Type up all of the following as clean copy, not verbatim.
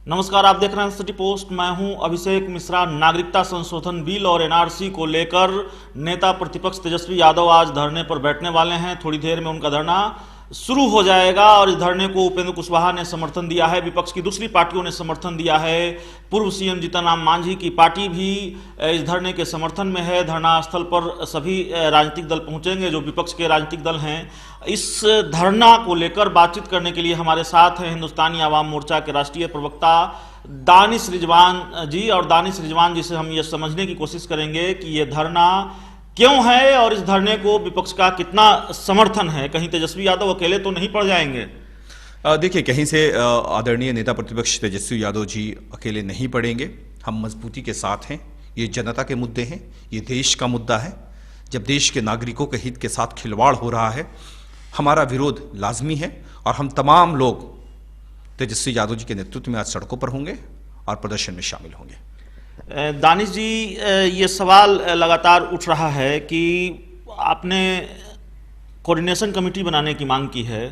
नमस्कार, आप देख रहे हैं सिटी पोस्ट। मैं हूं अभिषेक मिश्रा। नागरिकता संशोधन बिल और एनआरसी को लेकर नेता प्रतिपक्ष तेजस्वी यादव आज धरने पर बैठने वाले हैं। थोड़ी देर में उनका धरना शुरू हो जाएगा और इस धरने को उपेंद्र कुशवाहा ने समर्थन दिया है, विपक्ष की दूसरी पार्टियों ने समर्थन दिया है। पूर्व सीएम जीतन राम मांझी की पार्टी भी इस धरने के समर्थन में है। धरना स्थल पर सभी राजनीतिक दल पहुंचेंगे जो विपक्ष के राजनीतिक दल हैं। इस धरना को लेकर बातचीत करने के लिए हमारे साथ हैं हिंदुस्तानी आवाम मोर्चा के राष्ट्रीय प्रवक्ता दानिश रिजवान जी, और दानिश रिजवान जी से हम ये समझने की कोशिश करेंगे कि ये धरना क्यों है और इस धरने को विपक्ष का कितना समर्थन है। कहीं तेजस्वी यादव अकेले तो नहीं पड़ जाएंगे? देखिए, कहीं से आदरणीय नेता प्रतिपक्ष तेजस्वी यादव जी अकेले नहीं पड़ेंगे। हम मजबूती के साथ हैं। ये जनता के मुद्दे हैं, ये देश का मुद्दा है। जब देश के नागरिकों के हित के साथ खिलवाड़ हो रहा है, हमारा विरोध लाजमी है और हम तमाम लोग तेजस्वी यादव जी के नेतृत्व में आज सड़कों पर होंगे और प्रदर्शन में शामिल होंगे। दानिश जी, ये सवाल लगातार उठ रहा है कि आपने कोऑर्डिनेशन कमेटी बनाने की मांग की है।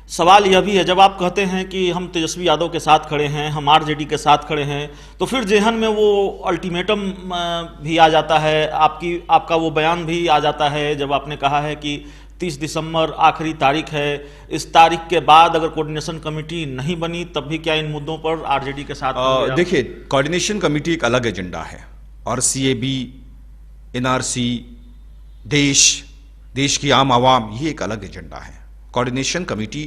सवाल यह भी है, जब आप कहते हैं कि हम तेजस्वी यादव के साथ खड़े हैं, हम आरजेडी के साथ खड़े हैं, तो फिर जेहन में वो अल्टीमेटम भी आ जाता है, आपका वो बयान भी आ जाता है जब आपने कहा है कि 30 दिसंबर आखिरी तारीख है। इस तारीख के बाद अगर कोऑर्डिनेशन कमेटी नहीं बनी तब भी क्या इन मुद्दों पर आरजेडी के साथ? देखिए, कोऑर्डिनेशन कमेटी एक अलग एजेंडा है और सीएबी, एनआरसी, देश की आम आवाम, ये एक अलग एजेंडा है। कोऑर्डिनेशन कमेटी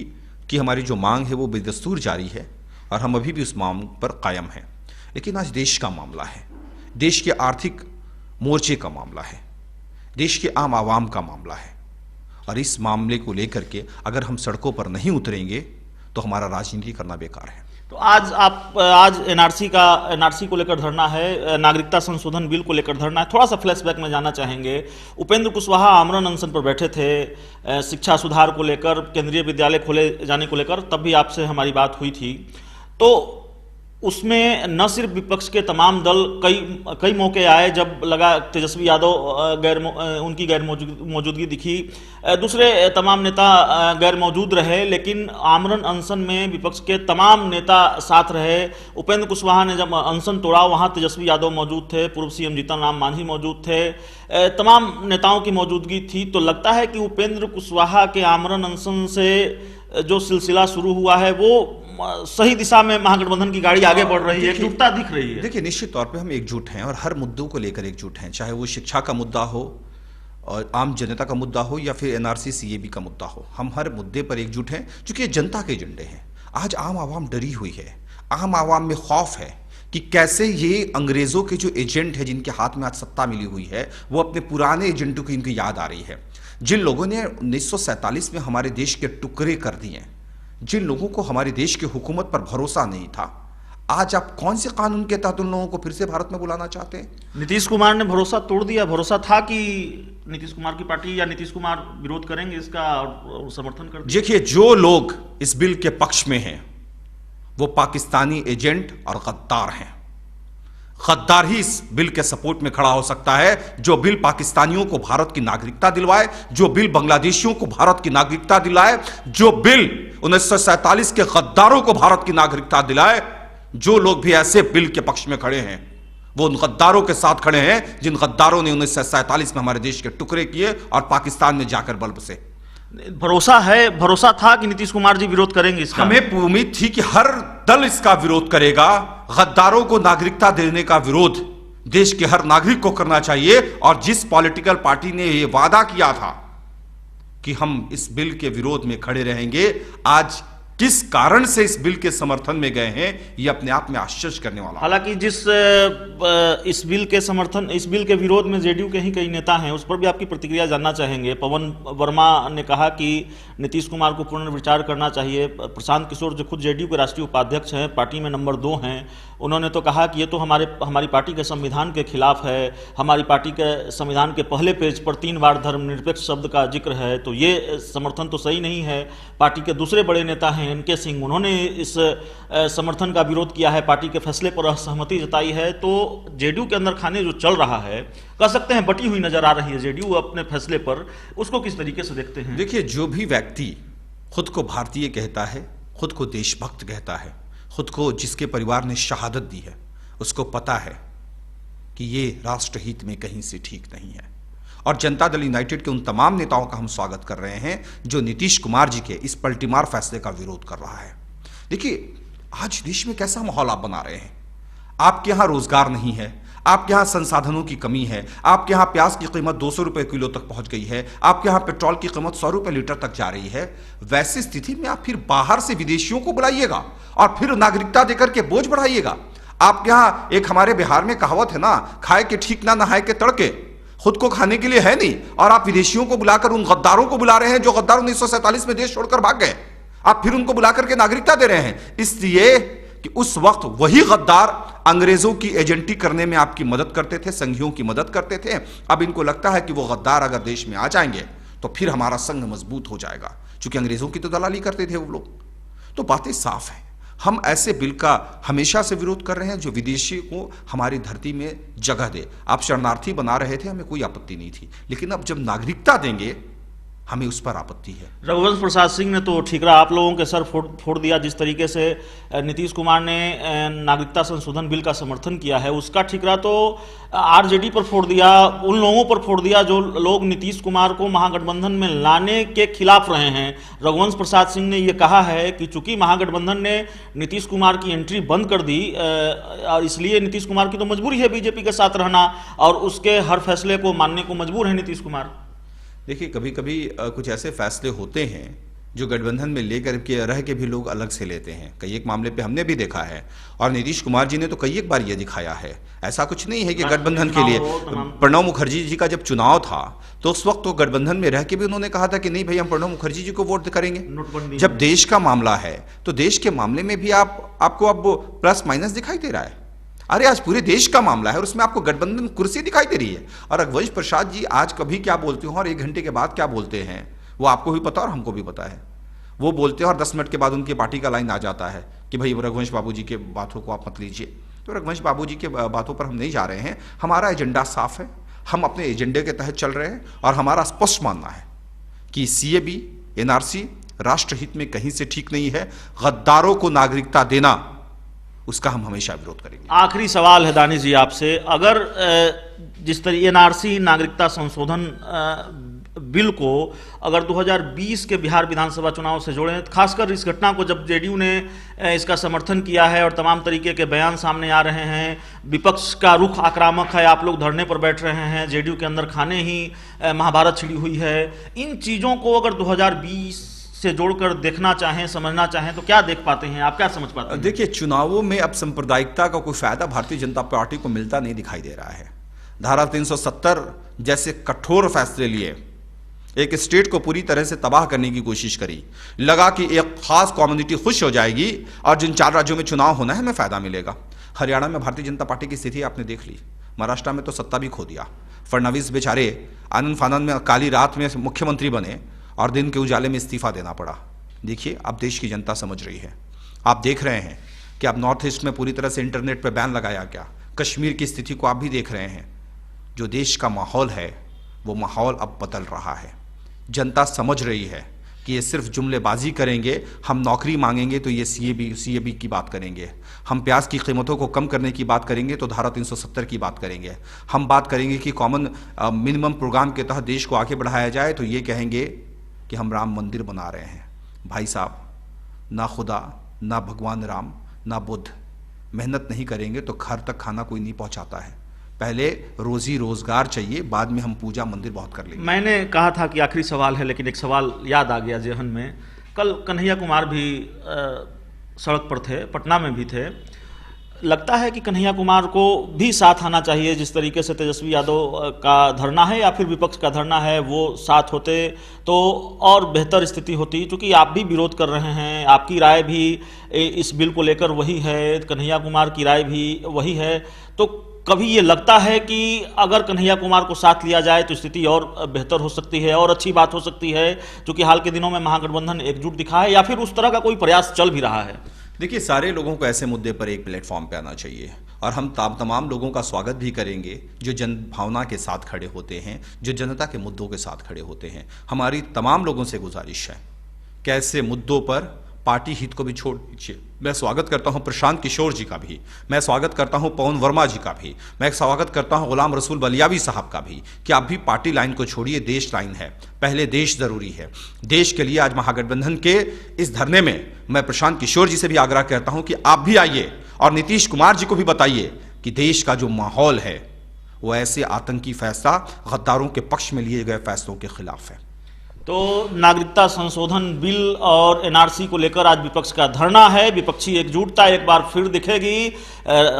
की हमारी जो मांग है वो बेदस्तूर जारी है और हम अभी भी उस मांग पर कायम हैं। लेकिन आज देश का मामला है, देश के आर्थिक मोर्चे का मामला है, देश के आम आवाम का मामला है और इस मामले को लेकर के अगर हम सड़कों पर नहीं उतरेंगे तो हमारा राजनीति करना बेकार है। तो आज एनआरसी को लेकर धरना है, नागरिकता संशोधन बिल को लेकर धरना है। थोड़ा सा फ्लैशबैक में जाना चाहेंगे। उपेंद्र कुशवाहा आमरण अनशन पर बैठे थे शिक्षा सुधार को लेकर, केंद्रीय विद्यालय खोले जाने को लेकर, तब भी आपसे हमारी बात हुई थी। तो उसमें न सिर्फ विपक्ष के तमाम दल, कई मौके आए जब लगा तेजस्वी यादव उनकी गैर मौजूदगी दिखी, दूसरे तमाम नेता गैर मौजूद रहे, लेकिन आमरण अनशन में विपक्ष के तमाम नेता साथ रहे। उपेंद्र कुशवाहा ने जब अनशन तोड़ा वहाँ तेजस्वी यादव मौजूद थे, पूर्व सीएम जीतन राम मांझी मौजूद थे, तमाम नेताओं की मौजूदगी थी। तो लगता है कि उपेंद्र कुशवाहा के आमरण अनशन से जो सिलसिला शुरू हुआ है वो सही दिशा में महागठबंधन की गाड़ी आगे बढ़ रही है, टूटता दिख रही है। देखिए, निश्चित तौर पे हम एकजुट हैं और हर मुद्दों को लेकर एकजुट हैं, चाहे वो शिक्षा का मुद्दा हो और आम जनता का मुद्दा हो या फिर एनआरसी सीएबी का मुद्दा हो। हम हर मुद्दे पर एकजुट हैं क्योंकि ये जनता के एजेंडे हैं। आज आम आवाम डरी हुई है, आम आवाम में खौफ है कि कैसे ये अंग्रेजों के जो एजेंट है जिनके हाथ में आज सत्ता मिली हुई है वो अपने पुराने एजेंटों की इनको याद आ रही है। जिन लोगों ने 1947 में हमारे देश के टुकड़े कर दिए, जिन लोगों को हमारे देश की हुकूमत पर भरोसा नहीं था, आज आप कौन से कानून के तहत उन लोगों को फिर से भारत में बुलाना चाहते हैं? नीतीश कुमार ने भरोसा तोड़ दिया। भरोसा था कि नीतीश कुमार की पार्टी या नीतीश कुमार विरोध करेंगे इसका और समर्थन कर। देखिए, जो लोग इस बिल के पक्ष में हैं वो पाकिस्तानी एजेंट और गद्दार हैं। गद्दार ही इस बिल के सपोर्ट में खड़ा हो सकता है। जो बिल पाकिस्तानियों को भारत की नागरिकता दिलवाए, जो बिल बांग्लादेशियों को भारत की नागरिकता दिलाए, जो बिल 1947 के गद्दारों को भारत की नागरिकता दिलाए, जो लोग भी ऐसे बिल के पक्ष में खड़े हैं वो उन गद्दारों के साथ खड़े हैं जिन गद्दारों ने 1947 में हमारे देश के टुकड़े किए और पाकिस्तान में जाकर बल बसे। भरोसा था कि नीतीश कुमार जी विरोध करेंगे इसका। हमें उम्मीद थी कि हर दल इसका विरोध करेगा। गद्दारों को नागरिकता देने का विरोध देश के हर नागरिक को करना चाहिए और जिस पॉलिटिकल पार्टी ने यह वादा किया था कि हम इस बिल के विरोध में खड़े रहेंगे, आज किस कारण से इस बिल के समर्थन में गए हैं ये अपने आप में आश्चर्य करने वाला। हालांकि इस बिल के विरोध में जेडीयू के ही कई नेता हैं, उस पर भी आपकी प्रतिक्रिया जानना चाहेंगे। पवन वर्मा ने कहा कि नीतीश कुमार को पुनर्विचार करना चाहिए। प्रशांत किशोर जो खुद जेडीयू के राष्ट्रीय उपाध्यक्ष हैं, पार्टी में नंबर 2 हैं, उन्होंने तो कहा कि ये तो हमारी पार्टी के संविधान के खिलाफ है। हमारी पार्टी के संविधान के पहले पेज पर 3 बार धर्मनिरपेक्ष शब्द का जिक्र है, तो ये समर्थन तो सही नहीं है। पार्टी के दूसरे बड़े नेता हैं एनके सिंह, उन्होंने इस समर्थन का विरोध किया है, पार्टी के फैसले पर असहमति जताई है। तो जेडीयू के अंदर खाने जो चल रहा है, कह सकते हैं बटी हुई नजर आ रही है जेडीयू अपने फैसले पर, उसको किस तरीके से देखते हैं? देखिए, जो भी व्यक्ति खुद को भारतीय कहता है, खुद को देशभक्त कहता है, खुद को जिसके परिवार ने शहादत दी है उसको पता है कि ये राष्ट्रहित में कहीं से ठीक नहीं है। और जनता दल यूनाइटेड के उन तमाम नेताओं का हम स्वागत कर रहे हैं जो नीतीश कुमार जी के इस पलटीमार फैसले का विरोध कर रहा है। देखिए, आज देश में कैसा माहौल आप बना रहे हैं। आपके यहां रोजगार नहीं है, आपके यहां संसाधनों की कमी है, आपके यहां प्याज की कीमत 200 रुपए किलो तक पहुंच गई है, आपके यहां पेट्रोल की कीमत 100 रुपए लीटर तक जा रही है। वैसी स्थिति में आप फिर बाहर से विदेशियों को बुलाइएगा और फिर नागरिकता देकर के बोझ बढ़ाइएगा। आपके यहां एक हमारे बिहार में कहावत है ना, खाए के ठीक ना नहाए के तड़के, खुद को खाने के लिए है नहीं और आप विदेशियों को बुलाकर उन गद्दारों को बुला रहे हैं जो गद्दार 1947 में देश छोड़कर भाग गए। आप फिर उनको बुलाकर के नागरिकता दे रहे हैं इसलिए कि उस वक्त वही गद्दार अंग्रेजों की एजेंटी करने में आपकी मदद करते थे, संघियों की मदद करते थे। अब इनको लगता है कि वो गद्दार अगर देश में आ जाएंगे तो फिर हमारा संघ मजबूत हो जाएगा, क्योंकि अंग्रेजों की तो दलाली करते थे वो लोग। तो बातें साफ है, हम ऐसे बिल का हमेशा से विरोध कर रहे हैं जो विदेशी को हमारी धरती में जगह दे। आप शरणार्थी बना रहे थे, हमें कोई आपत्ति नहीं थी, लेकिन अब जब नागरिकता देंगे हमें उस पर आपत्ति है। रघुवंश प्रसाद सिंह ने तो ठीकरा आप लोगों के सर फोड़ दिया। जिस तरीके से नीतीश कुमार ने नागरिकता संशोधन बिल का समर्थन किया है, उसका ठीकरा तो आरजेडी पर फोड़ दिया, उन लोगों पर फोड़ दिया जो लोग नीतीश कुमार को महागठबंधन में लाने के खिलाफ रहे हैं। रघुवंश प्रसाद सिंह ने यह कहा है कि चूंकि महागठबंधन ने नीतीश कुमार की एंट्री बंद कर दी और इसलिए नीतीश कुमार की तो मजबूरी है बीजेपी के साथ रहना और उसके हर फैसले को मानने को मजबूर है नीतीश कुमार। देखिए, कभी कभी कुछ ऐसे फैसले होते हैं जो गठबंधन में लेकर के रह के भी लोग अलग से लेते हैं। कई एक मामले पे हमने भी देखा है और नीतीश कुमार जी ने तो कई एक बार ये दिखाया है। ऐसा कुछ नहीं है कि गठबंधन के लिए प्रणब मुखर्जी जी का जब चुनाव था तो उस वक्त तो गठबंधन में रह के भी उन्होंने कहा था कि नहीं भाई, हम प्रणब मुखर्जी जी को वोट करेंगे। जब देश का मामला है तो देश के मामले में भी आपको अब प्लस माइनस दिखाई दे रहा है। अरे आज पूरे देश का मामला है और उसमें आपको गठबंधन कुर्सी दिखाई दे रही है। और रघुवंश प्रसाद जी आज कभी क्या बोलते हैं और 1 घंटे के बाद क्या बोलते हैं वो आपको भी पता और हमको भी पता है। वो बोलते हैं और 10 मिनट के बाद उनकी पार्टी का लाइन आ जाता है कि भाई रघुवंश बाबू जी के बातों को आप मत लीजिए। तो रघुवंश बाबू जी के बातों पर हम नहीं जा रहे हैं। हमारा एजेंडा साफ है, हम अपने एजेंडे के तहत चल रहे हैं और हमारा स्पष्ट मानना है कि CAB NRC राष्ट्रहित में कहीं से ठीक नहीं है। गद्दारों को नागरिकता देना उसका हम हमेशा विरोध करेंगे। आखिरी सवाल है दानिश जी आपसे, अगर जिस तरीके NRC नागरिकता संशोधन बिल को अगर 2020 के बिहार विधानसभा चुनाव से जोड़ें, खासकर इस घटना को जब जेडीयू ने इसका समर्थन किया है और तमाम तरीके के बयान सामने आ रहे हैं, विपक्ष का रुख आक्रामक है, आप लोग धरने पर बैठ रहे हैं, जेडीयू के अंदर खाने ही महाभारत छिड़ी हुई है, इन चीज़ों को अगर 2020 से जोड़कर देखना चाहें, समझना चाहें तो क्या देख पाते हैं, आप क्या समझ पाते हैं? देखिए, चुनावों में अब सांप्रदायिकता का कोई फायदा भारतीय जनता पार्टी को मिलता नहीं दिखाई दे रहा है। धारा 370 जैसे कठोर फैसले लिए, एक स्टेट को पूरी तरह से तबाह करने की कोशिश करी, लगा कि एक खास कम्युनिटी खुश हो जाएगी और जिन 4 राज्यों में चुनाव होना है हमें फायदा मिलेगा। हरियाणा में भारतीय जनता पार्टी की स्थिति आपने देख ली, महाराष्ट्र में तो सत्ता भी खो दिया। फडणवीस बेचारे आनंद फानंद में काली रात में मुख्यमंत्री बने और दिन के उजाले में इस्तीफा देना पड़ा। देखिए, अब देश की जनता समझ रही है। आप देख रहे हैं कि अब नॉर्थ ईस्ट में पूरी तरह से इंटरनेट पर बैन लगाया गया। कश्मीर की स्थिति को आप भी देख रहे हैं। जो देश का माहौल है वो माहौल अब बदल रहा है। जनता समझ रही है कि ये सिर्फ जुमलेबाजी करेंगे, हम नौकरी मांगेंगे तो ये CAB की बात करेंगे, हम प्याज की कीमतों को कम करने की बात करेंगे तो धारा 370 की बात करेंगे, हम बात करेंगे कि कॉमन मिनिमम प्रोग्राम के तहत देश को आगे बढ़ाया जाए तो ये कहेंगे कि हम राम मंदिर बना रहे हैं। भाई साहब, ना खुदा, ना भगवान राम, ना बुद्ध मेहनत नहीं करेंगे तो घर तक खाना कोई नहीं पहुंचाता है। पहले रोजी रोजगार चाहिए, बाद में हम पूजा मंदिर बहुत कर लेंगे। मैंने कहा था कि आखिरी सवाल है, लेकिन एक सवाल याद आ गया जेहन में। कल कन्हैया कुमार भी सड़क पर थे, पटना में भी थे। लगता है कि कन्हैया कुमार को भी साथ आना चाहिए। जिस तरीके से तेजस्वी यादव का धरना है या फिर विपक्ष का धरना है, वो साथ होते तो और बेहतर स्थिति होती, क्योंकि आप भी विरोध कर रहे हैं, आपकी राय भी इस बिल को लेकर वही है, कन्हैया कुमार की राय भी वही है। तो कभी ये लगता है कि अगर कन्हैया कुमार को साथ लिया जाए तो स्थिति और बेहतर हो सकती है और अच्छी बात हो सकती है, क्योंकि हाल के दिनों में महागठबंधन एकजुट दिखा है, या फिर उस तरह का कोई प्रयास चल भी रहा है? देखिए, सारे लोगों को ऐसे मुद्दे पर एक प्लेटफॉर्म पे आना चाहिए और हम तमाम लोगों का स्वागत भी करेंगे जो जन भावना के साथ खड़े होते हैं, जो जनता के मुद्दों के साथ खड़े होते हैं। हमारी तमाम लोगों से गुजारिश है कि ऐसे मुद्दों पर पार्टी हित को भी छोड़ दीजिए। मैं स्वागत करता हूं प्रशांत किशोर जी का भी, मैं स्वागत करता हूं पवन वर्मा जी का भी, मैं स्वागत करता हूं गुलाम रसूल बलियावी साहब का भी कि आप भी पार्टी लाइन को छोड़िए, देश लाइन है, पहले देश जरूरी है। देश के लिए आज महागठबंधन के इस धरने में मैं प्रशांत किशोर जी से भी आग्रह करता हूं कि आप भी आइए और नीतीश कुमार जी को भी बताइए कि देश का जो माहौल है वो ऐसे आतंकी फैसला, गद्दारों के पक्ष में लिए गए फैसलों के खिलाफ है। तो नागरिकता संशोधन बिल और एनआरसी को लेकर आज विपक्ष का धरना है। विपक्षी एकजुटता एक बार फिर दिखेगी।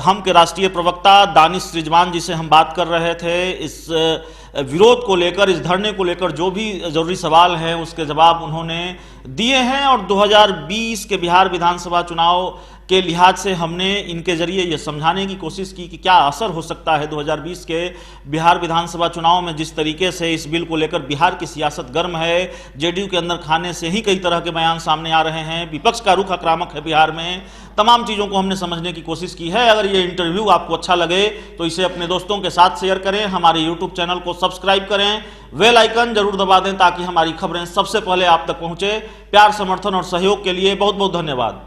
हम के राष्ट्रीय प्रवक्ता दानिश रिजवान जी से हम बात कर रहे थे। इस विरोध को लेकर, इस धरने को लेकर जो भी जरूरी सवाल हैं उसके जवाब उन्होंने दिए हैं। और 2020 के बिहार विधानसभा चुनाव के लिहाज से हमने इनके जरिए यह समझाने की कोशिश की कि क्या असर हो सकता है 2020 के बिहार विधानसभा चुनाव में। जिस तरीके से इस बिल को लेकर बिहार की सियासत गर्म है, जेडीयू के अंदर खाने से ही कई तरह के बयान सामने आ रहे हैं, विपक्ष का रुख आक्रामक है बिहार में, तमाम चीज़ों को हमने समझने की कोशिश की है। अगर ये इंटरव्यू आपको अच्छा लगे तो इसे अपने दोस्तों के साथ शेयर करें, हमारे यूट्यूब चैनल को सब्सक्राइब करें, बेल आइकन जरूर दबा दें ताकि हमारी खबरें सबसे पहले आप तक पहुंचे। प्यार, समर्थन और सहयोग के लिए बहुत बहुत धन्यवाद।